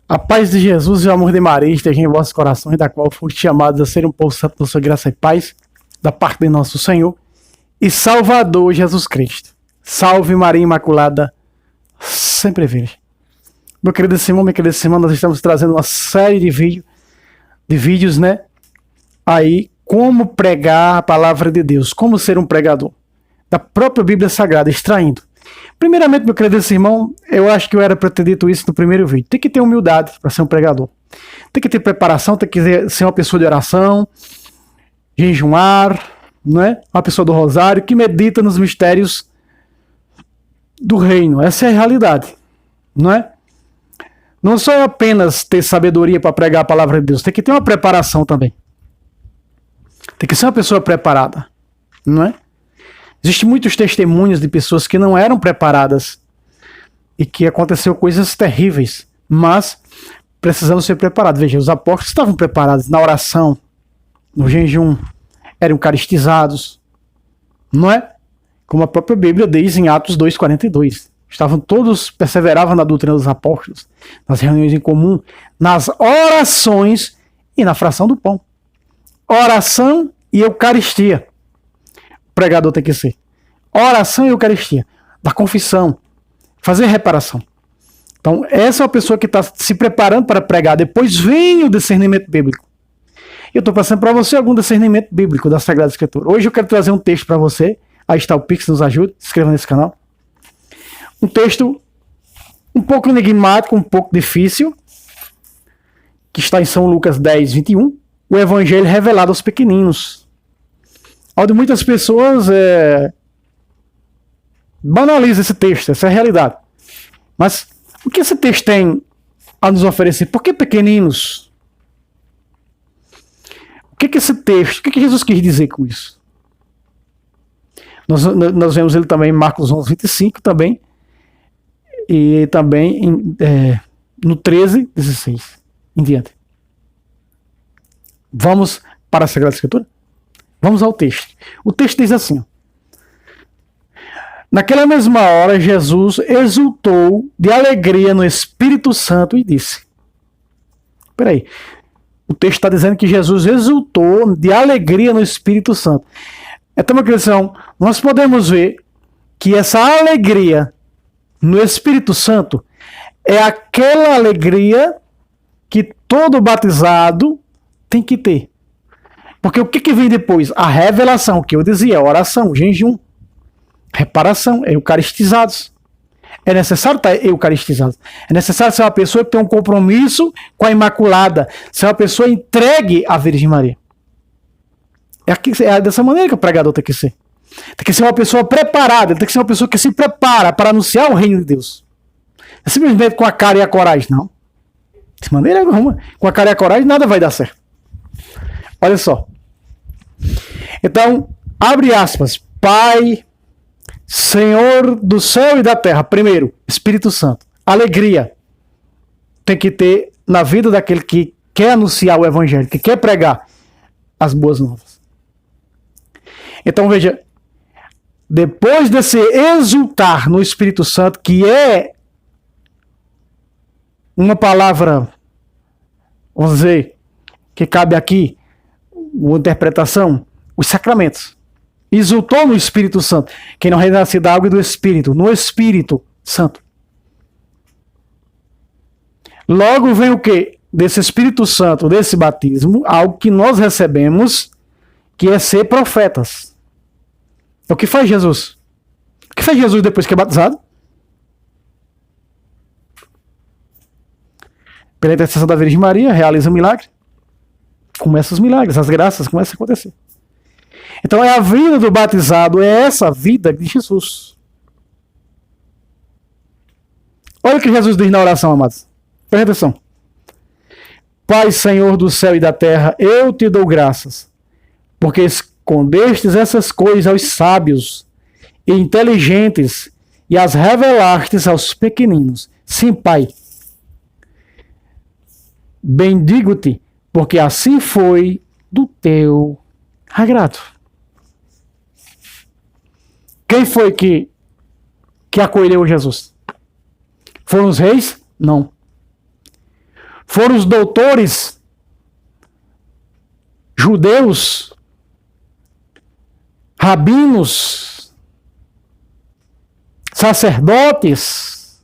A paz de Jesus e o amor de Maria estejam em vossos corações, da qual foste chamados a ser um povo santo da sua graça e paz, da parte de nosso Senhor e Salvador Jesus Cristo. Salve Maria Imaculada, sempre virgem. Meu querido Simão, minha querida Simão, nós estamos trazendo uma série de vídeos, né? Aí, como pregar a palavra de Deus, como ser um pregador. Da própria Bíblia Sagrada, extraindo. Primeiramente, meu querido irmão, eu acho que eu era para ter dito isso no primeiro vídeo. Tem que ter humildade para ser um pregador. Tem que ter preparação, tem que ser uma pessoa de oração, jejuar, não é? Uma pessoa do rosário que medita nos mistérios do reino. Essa é a realidade, não é? Não só apenas ter sabedoria para pregar a palavra de Deus, tem que ter uma preparação também. Tem que ser uma pessoa preparada, não é? Existem muitos testemunhos de pessoas que não eram preparadas e que aconteceu coisas terríveis, mas precisamos ser preparados. Veja, os apóstolos estavam preparados na oração, no jejum, eram eucaristizados, não é? Como a própria Bíblia diz em Atos 2,42. Estavam todos, perseveravam na doutrina dos apóstolos, nas reuniões em comum, nas orações e na fração do pão. Oração e Eucaristia. O pregador tem que ser. Oração e Eucaristia. Da confissão. Fazer reparação. Então, essa é uma pessoa que está se preparando para pregar. Depois vem o discernimento bíblico. Eu estou passando para você algum discernimento bíblico da Sagrada Escritura. Hoje eu quero trazer um texto para você. Aí está o Pix, nos ajude. Se inscreva nesse canal. Um texto um pouco enigmático, um pouco difícil, que está em São Lucas 10, 21. O Evangelho revelado aos pequeninos. Onde muitas pessoas banalizam esse texto, essa é a realidade. Mas o que esse texto tem a nos oferecer? Por que pequeninos? O que esse texto, o que Jesus quis dizer com isso? Nós vemos ele também em Marcos 11, 25 também, e também no 13, 16 em diante. Vamos para a Sagrada Escritura? Vamos ao texto. O texto diz assim: naquela mesma hora, Jesus exultou de alegria no Espírito Santo e disse. Peraí. O texto está dizendo que Jesus exultou de alegria no Espírito Santo. Então, meu querido, nós podemos ver que essa alegria no Espírito Santo é aquela alegria que todo batizado tem que ter. Porque o que vem depois? A revelação, que eu dizia, oração, jejum, reparação, eucaristizados. É necessário estar eucaristizado. É necessário ser uma pessoa que tem um compromisso com a Imaculada, ser uma pessoa entregue à Virgem Maria. É dessa maneira que o pregador tem que ser. Tem que ser uma pessoa preparada, tem que ser uma pessoa que se prepara para anunciar o reino de Deus. Não é simplesmente com a cara e a coragem, não. De maneira alguma. Com a cara e a coragem nada vai dar certo. Olha só. Então, abre aspas. Pai, Senhor do céu e da terra. Primeiro, Espírito Santo. Alegria tem que ter na vida daquele que quer anunciar o Evangelho, que quer pregar as boas novas. Então, veja, depois desse exultar no Espírito Santo, que é uma palavra, vamos dizer, que cabe aqui, uma interpretação, os sacramentos. Exultou no Espírito Santo. Quem não renasce da água e do Espírito, no Espírito Santo. Logo vem o que? Desse Espírito Santo, desse batismo, algo que nós recebemos, que é ser profetas. É o que faz Jesus. O que faz Jesus depois que é batizado? Pela intercessão da Virgem Maria, realiza um milagre. Começa os milagres, as graças começam a acontecer. Então é a vida do batizado, é essa vida de Jesus. Olha o que Jesus diz na oração, amados. Presta atenção. Pai, Senhor do céu e da terra, eu te dou graças, porque escondestes essas coisas aos sábios e inteligentes e as revelastes aos pequeninos. Sim, Pai. Bendigo-te, porque assim foi do teu agrado. Quem foi que acolheu Jesus? Foram os reis? Não. foram os doutores judeus, rabinos, sacerdotes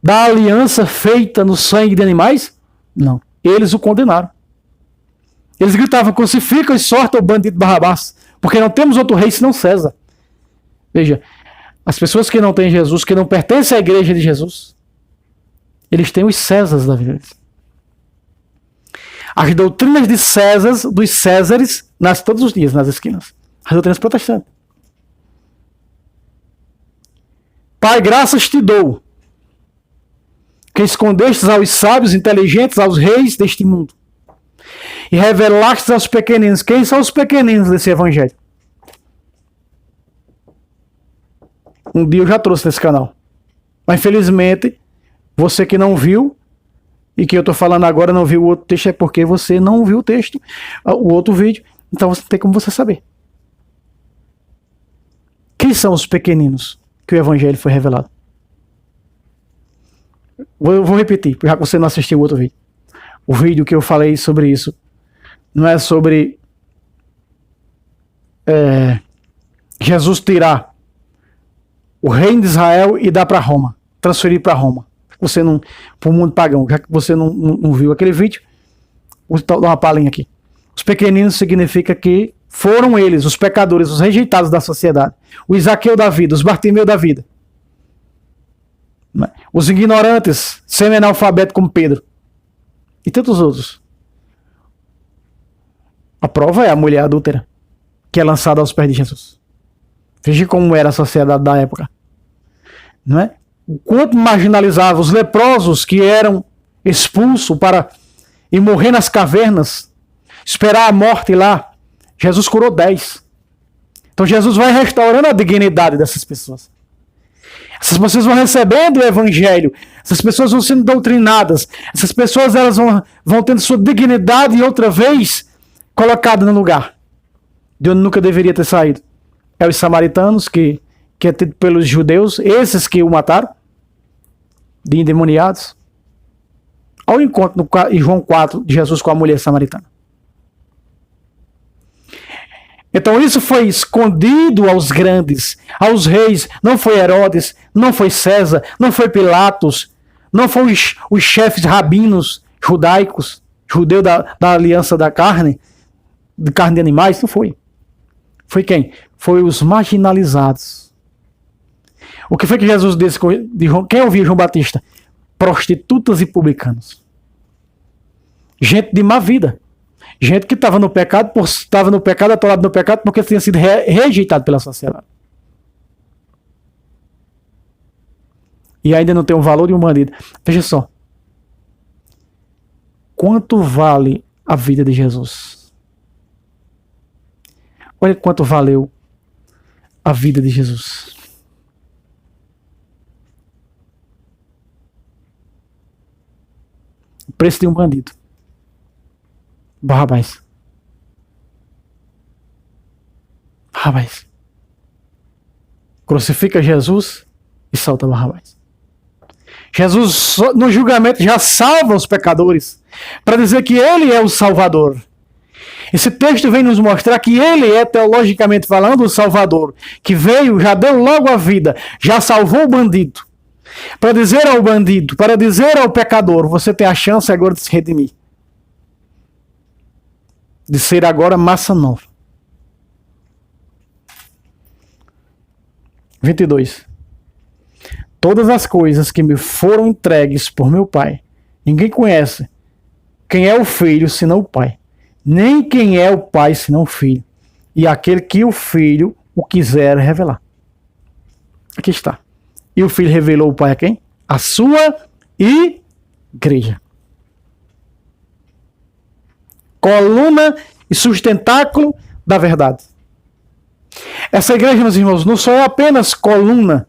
da aliança feita no sangue de animais? Não. Eles o condenaram. Eles gritavam: crucificam e sorta o bandido Barrabás, porque não temos outro rei senão César. Veja, as pessoas que não têm Jesus, que não pertencem à igreja de Jesus, eles têm os Césares da vida. As doutrinas de César, dos Césares, nascem todos os dias nas esquinas. As doutrinas protestantes. Pai, graças te dou, que escondestes aos sábios inteligentes, aos reis deste mundo, e revelastes aos pequeninos. Quem são os pequeninos desse evangelho? Um dia eu já trouxe nesse canal. Mas infelizmente, você que não viu, e que eu estou falando agora não viu o outro texto, é porque você não viu o texto, o outro vídeo. Então você tem como você saber. Quem são os pequeninos que o evangelho foi revelado? Vou repetir, já que você não assistiu o outro vídeo. O vídeo que eu falei sobre isso não é sobre Jesus tirar o reino de Israel e dar para Roma, transferir para Roma. Você não, para o mundo pagão. Já que você não viu aquele vídeo, vou dar uma palhinha aqui. Os pequeninos significa que foram eles, os pecadores, os rejeitados da sociedade. O Isaqueu da vida, os Bartimeu da vida. Os ignorantes, semi-analfabetos como Pedro. E tantos outros. A prova é a mulher adúltera, que é lançada aos pés de Jesus. Veja como era a sociedade da época. Não é? O quanto marginalizava os leprosos que eram expulsos para ir morrer nas cavernas, esperar a morte lá. Jesus curou 10. Então Jesus vai restaurando a dignidade dessas pessoas. Essas pessoas vão recebendo o evangelho, essas pessoas vão sendo doutrinadas, essas pessoas elas vão tendo sua dignidade outra vez colocada no lugar de onde nunca deveria ter saído. É os samaritanos, que é tido pelos judeus, esses que o mataram, de endemoniados. Ao encontro em João 4 de Jesus com a mulher samaritana. Então isso foi escondido aos grandes, aos reis. Não foi Herodes, não foi César, não foi Pilatos, não foi os chefes rabinos judaicos, judeu da aliança da carne, de carne de animais, não foi. Foi quem? Foi os marginalizados. O que foi que Jesus disse? Quem ouviu João Batista? Prostitutas e publicanos. Gente de má vida. Gente que estava no pecado, atolado no pecado, porque tinha sido rejeitado pela sociedade. E ainda não tem o valor de um bandido. Veja só. Quanto vale a vida de Jesus? Olha quanto valeu a vida de Jesus. O preço de um bandido. Barrabás. Crucifica Jesus e solta Barrabás. Jesus, no julgamento, já salva os pecadores para dizer que ele é o Salvador. Esse texto vem nos mostrar que ele é, teologicamente falando, o Salvador, que veio, já deu logo a vida, já salvou o bandido. Para dizer ao bandido, para dizer ao pecador: você tem a chance agora de se redimir. De ser agora massa nova. 22. Todas as coisas que me foram entregues por meu Pai, ninguém conhece quem é o Filho senão o Pai, nem quem é o Pai senão o Filho, e aquele que o Filho o quiser revelar. Aqui está. E o Filho revelou o Pai a quem? A sua igreja. Coluna e sustentáculo da verdade. Essa igreja, meus irmãos, não só é apenas coluna,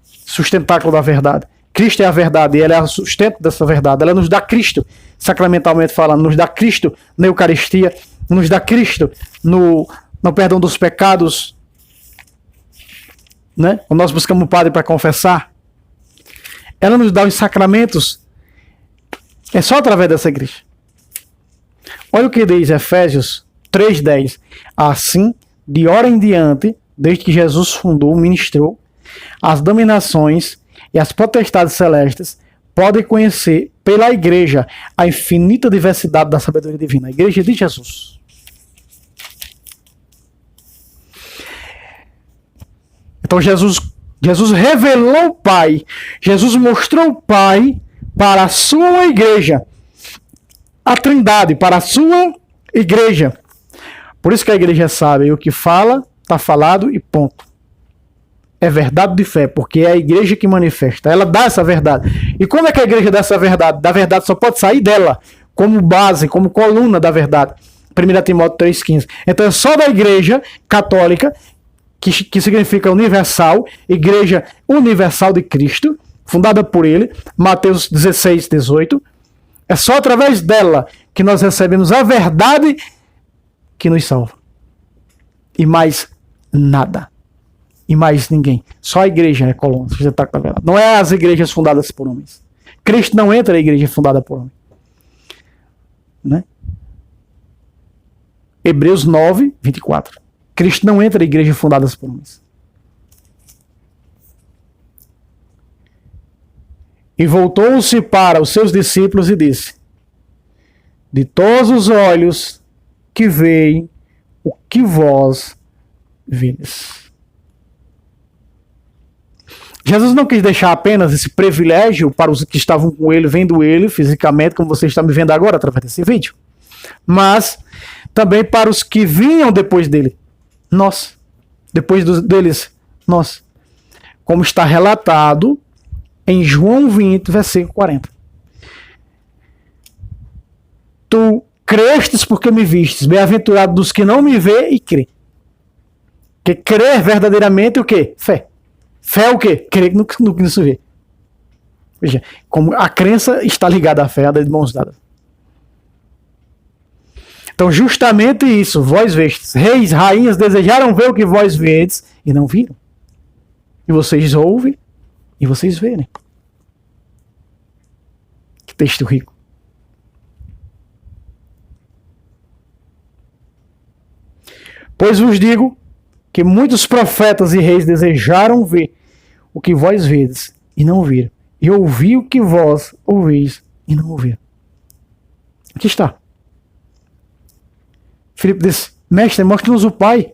sustentáculo da verdade. Cristo é a verdade e ela é o sustento dessa verdade. Ela nos dá Cristo, sacramentalmente falando, nos dá Cristo na Eucaristia, nos dá Cristo no perdão dos pecados, né? Quando nós buscamos um padre para confessar, ela nos dá os sacramentos É só através dessa igreja. Olha o que diz Efésios 3:10. Assim, de hora em diante, desde que Jesus fundou, ministrou, as dominações e as potestades celestes podem conhecer pela igreja a infinita diversidade da sabedoria divina. A igreja de Jesus. Então Jesus revelou o Pai. Jesus mostrou o Pai para a sua igreja. A Trindade, para a sua igreja. Por isso que a igreja sabe o que fala, está falado e ponto. É verdade de fé, porque é a igreja que manifesta. Ela dá essa verdade. E como é que a igreja dá essa verdade? Da verdade só pode sair dela, como base, como coluna da verdade. 1 Timóteo 3,15. Então é só da igreja católica, que significa universal, igreja universal de Cristo, fundada por ele, Mateus 16:18. É só através dela que nós recebemos a verdade que nos salva. E mais nada. E mais ninguém. Só a igreja é coluna. Você tá com a verdade. Não é as igrejas fundadas por homens. Cristo não entra na igreja fundada por homens. Né? Hebreus 9:24. Cristo não entra na igreja fundada por homens. E voltou-se para os seus discípulos e disse: de todos os olhos que veem o que vós vedes. Jesus não quis deixar apenas esse privilégio para os que estavam com ele, vendo ele fisicamente, como você está me vendo agora através desse vídeo, mas também para os que vinham depois dele. Nós. Depois deles, nós. Como está relatado em João 20, versículo 40. Tu crestes porque me vistes, bem-aventurado dos que não me vê e crê. Que crer verdadeiramente o quê? Fé. Fé é o quê? Crer no que não se vê. Veja, como a crença está ligada à fé, de mãos dadas. Então, justamente isso, vós vestes. Reis, rainhas desejaram ver o que vós vedes e não viram. E vocês ouvem e vocês verem. Que texto rico. Pois vos digo que muitos profetas e reis desejaram ver o que vós vedes e não viram. E ouvir o que vós ouvis e não ouviram. Aqui está. Filipe disse: mestre, mostra-nos o Pai.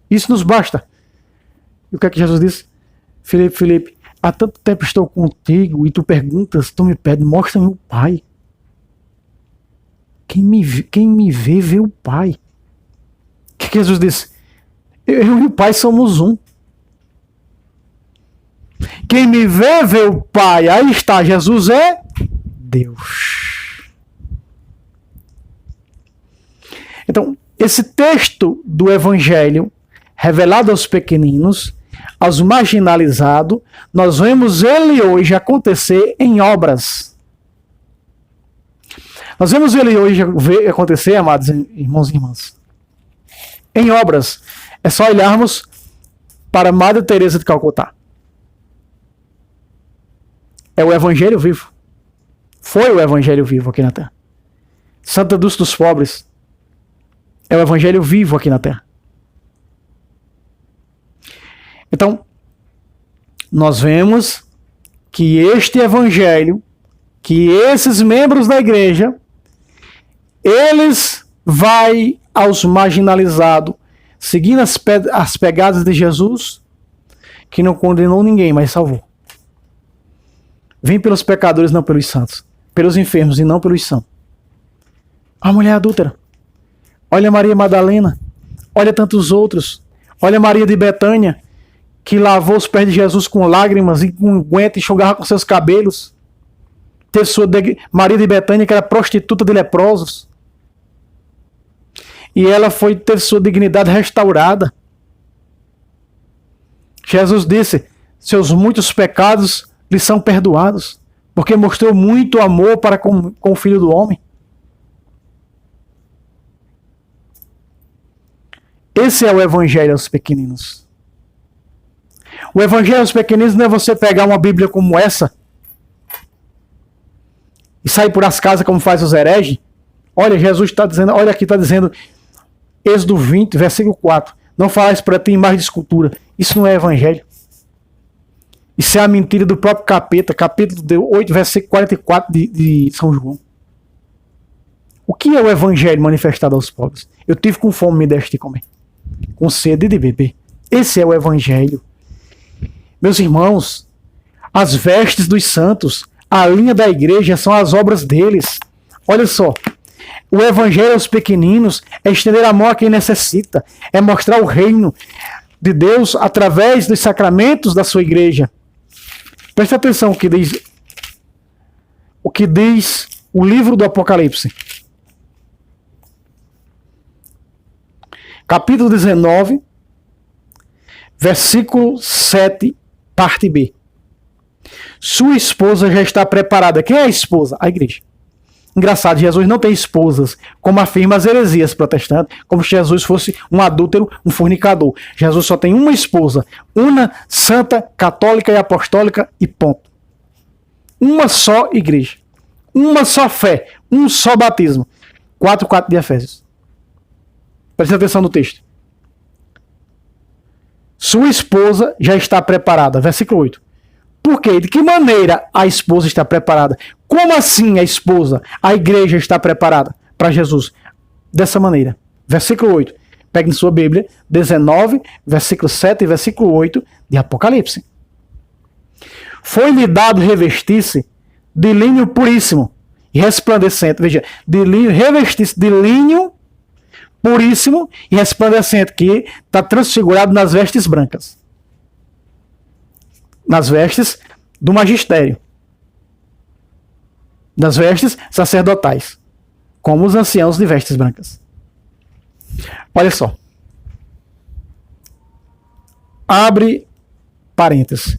Isso nos basta. E o que é que Jesus disse? Filipe, há tanto tempo estou contigo e tu perguntas, tu me pedes, mostra-me o Pai. Quem me vê, vê o Pai. O que Jesus disse? Eu e o Pai somos um. Quem me vê, vê o Pai. Aí está, Jesus é Deus. Então, esse texto do Evangelho, revelado aos pequeninos, aos marginalizados, nós vemos ele hoje acontecer em obras. Nós vemos ele hoje acontecer, amados irmãos e irmãs, em obras. É só olharmos para Madre Teresa de Calcutá. É o Evangelho vivo. Foi o Evangelho vivo aqui na Terra. Santa Dulce dos Pobres é o Evangelho vivo aqui na Terra. Então, nós vemos que este Evangelho, que esses membros da igreja, eles vai aos marginalizados, seguindo as pegadas de Jesus, que não condenou ninguém, mas salvou. Vem pelos pecadores, não pelos santos. Pelos enfermos e não pelos sãos. A mulher adúltera. Olha Maria Madalena. Olha tantos outros. Olha Maria de Betânia, que lavou os pés de Jesus com lágrimas e com unguento e enxugava com seus cabelos. Maria de Betânia, que era prostituta de leprosos. E ela teve sua dignidade restaurada. Jesus disse: seus muitos pecados lhe são perdoados, porque mostrou muito amor para com o Filho do Homem. Esse é o Evangelho aos pequeninos. O Evangelho aos pequeninos não é você pegar uma Bíblia como essa e sair por as casas como faz os hereges. Olha, Jesus está dizendo, olha aqui está dizendo, Êxodo 20, versículo 4. Não falais para ti imagem de escultura. Isso não é evangelho. Isso é a mentira do próprio capeta, capítulo 8, versículo 44 de São João. O que é o evangelho manifestado aos pobres? Eu tive com fome, me deste de comer. Com sede de beber. Esse é o evangelho. Meus irmãos, as vestes dos santos, a linha da igreja são as obras deles. Olha só. O evangelho aos pequeninos é estender a mão a quem necessita. É mostrar o reino de Deus através dos sacramentos da sua igreja. Preste atenção o que diz o livro do Apocalipse. Capítulo 19, versículo 7, parte B. Sua esposa já está preparada. Quem é a esposa? A igreja. Engraçado, Jesus não tem esposas, como afirma as heresias protestantes, como se Jesus fosse um adúltero, um fornicador. Jesus só tem uma esposa, una, santa, católica e apostólica e ponto. Uma só igreja, uma só fé, um só batismo. 4:4 de Efésios. Preste atenção no texto. Sua esposa já está preparada. Versículo 8. Por quê? De que maneira a esposa está preparada? Como assim a esposa, a igreja está preparada para Jesus? Dessa maneira. Versículo 8. Pegue em sua Bíblia, 19, versículo 7 e versículo 8 de Apocalipse. Foi-lhe dado revestir-se de linho puríssimo e resplandecente. Veja, de linho, revestir-se de linho puríssimo e resplandecente, que está transfigurado nas vestes brancas. Nas vestes do magistério. Das vestes sacerdotais. Como os anciãos de vestes brancas. Olha só. Abre parênteses.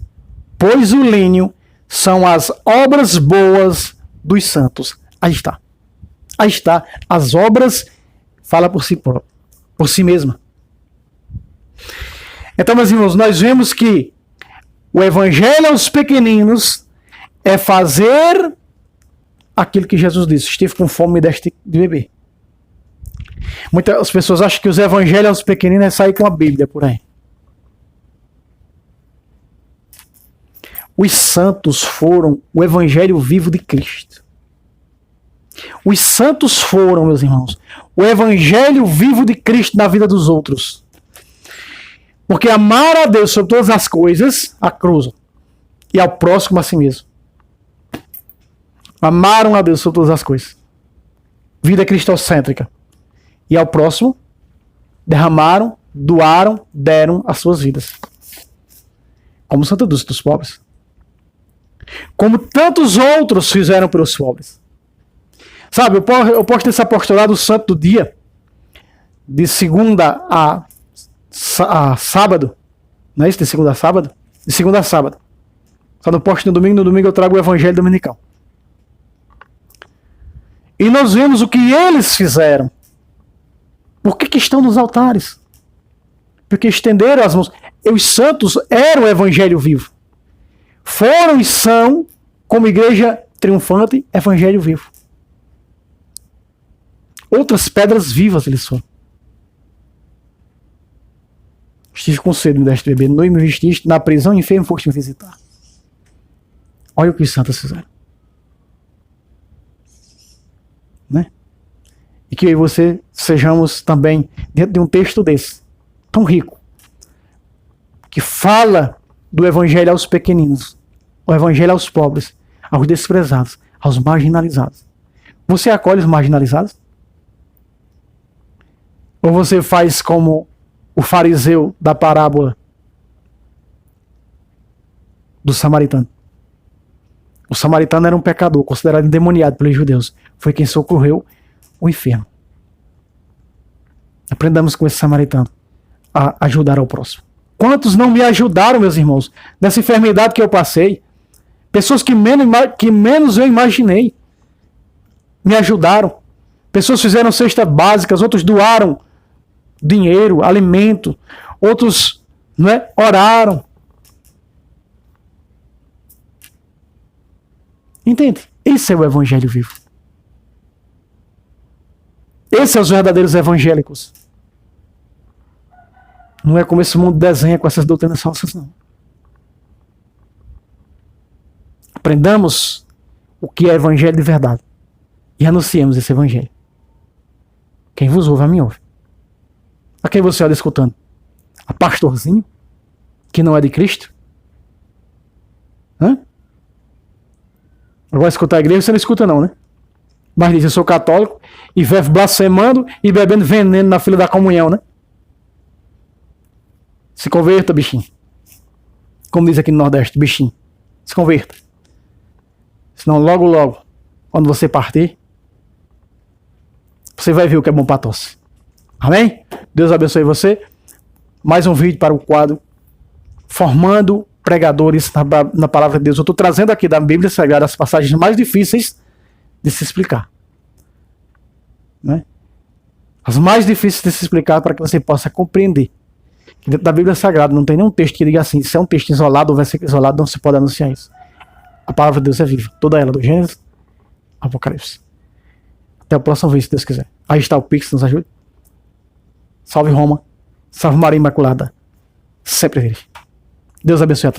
Pois o linho são as obras boas dos santos. Aí está. Aí está. As obras fala por si próprio, por si mesma. Então, meus irmãos, nós vemos que o evangelho aos pequeninos é fazer aquilo que Jesus disse: estive com fome e deste de beber. Muitas pessoas acham que os evangelhos aos pequeninos é sair com a Bíblia por aí. Os santos foram o evangelho vivo de Cristo. Os santos foram, meus irmãos, o evangelho vivo de Cristo na vida dos outros. Porque amar a Deus sobre todas as coisas, a cruz, e ao próximo a si mesmo. Amaram a Deus sobre todas as coisas. Vida cristocêntrica. E ao próximo, derramaram, doaram, deram as suas vidas. Como Santa Dulce dos pobres. Como tantos outros fizeram pelos pobres. Sabe, eu posto esse apostolado santo do dia, de segunda a sábado. Não é isso? De segunda a sábado? De segunda a sábado. Só não posto no domingo eu trago o evangelho dominical. E nós vemos o que eles fizeram. Por que estão nos altares? Porque estenderam as mãos. Os santos eram o evangelho vivo. Foram e são, como igreja triunfante, evangelho vivo. Outras pedras vivas eles foram. Estive com sede, me deste beber, noivo me vestiste, na prisão enfermo foste me visitar. Olha o que os santos fizeram. Né? E que eu e você sejamos também dentro de um texto desse, tão rico, que fala do evangelho aos pequeninos, o evangelho aos pobres, aos desprezados, aos marginalizados. Você acolhe os marginalizados? Ou você faz como o fariseu da parábola do samaritano? O samaritano era um pecador, considerado endemoniado pelos judeus. Foi quem socorreu o enfermo. Aprendamos com esse samaritano a ajudar ao próximo. Quantos não me ajudaram, meus irmãos, nessa enfermidade que eu passei? Pessoas que menos eu imaginei me ajudaram. Pessoas fizeram cestas básicas, outros doaram dinheiro, alimento, outros, não é, oraram. Entende? Esse é o evangelho vivo. Esses são os verdadeiros evangélicos. Não é como esse mundo desenha com essas doutrinas falsas, não. Aprendamos o que é evangelho de verdade. E anunciemos esse evangelho. Quem vos ouve, a mim ouve. A quem você olha escutando? A pastorzinho? Que não é de Cristo? Hã? Agora escutar a igreja você não escuta não, né? Mas diz, eu sou católico e vive blasfemando e bebendo veneno na fila da comunhão, né? Se converta, bichinho. Como diz aqui no Nordeste, bichinho. Se converta. Senão logo, logo, quando você partir, você vai ver o que é bom para tosse. Amém? Deus abençoe você. Mais um vídeo para o quadro Formando Pregadores na Palavra de Deus. Eu estou trazendo aqui da Bíblia Sagrada as passagens mais difíceis de se explicar. Né? As mais difíceis de se explicar para que você possa compreender. Que dentro da Bíblia Sagrada não tem nenhum texto que diga assim, se é um texto isolado ou versículo isolado, não se pode anunciar isso. A palavra de Deus é viva. Toda ela, do Gênesis ao Apocalipse. Até o próximo vídeo, se Deus quiser. Aí está o Pix, nos ajude. Salve Roma. Salve Maria Imaculada. Sempre virgem. Deus abençoe a todos.